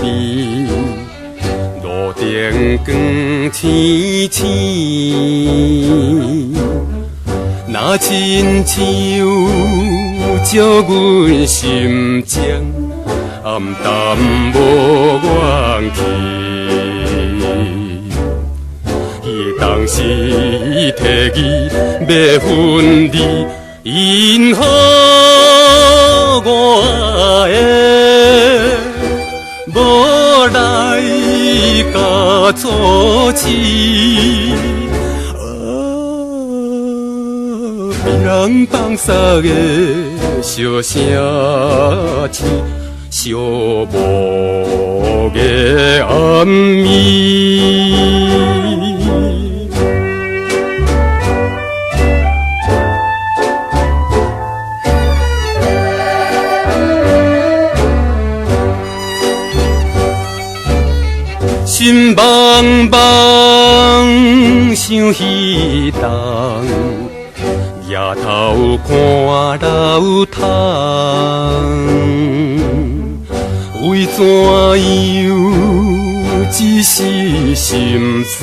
边，路灯光青青，若亲像照阮心情，暗淡无怨气。伊当时提议要分离，因好我的，无来甲阻止。被人放撒的小声啼，寂寞的暗暝。心茫茫想彼当，夜头看流汤，为怎样一时心酸，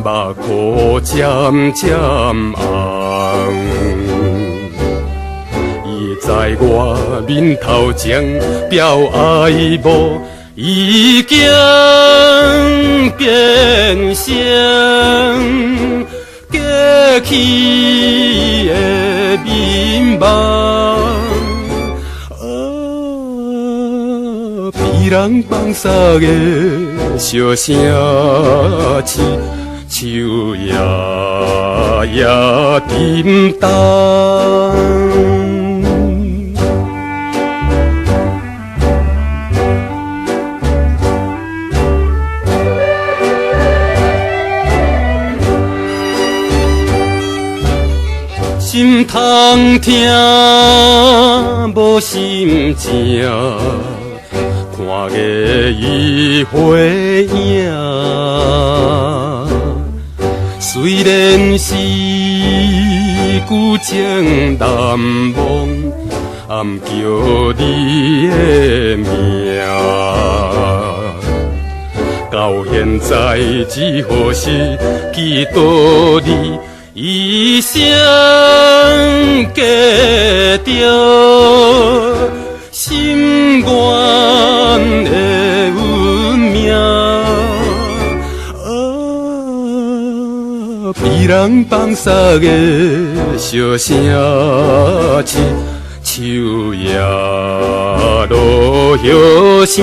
目眶渐渐红。伊在我面头前表爱慕。已经变成过去的面目，被人放撒的小声啼，树叶也沉重。心通听无心情，看个伊回影。虽然是旧情难忘，暗叫你的名。到现在只好是记住你。一生过着心愿的运命，被人放撒的小声啼，树叶落叶声。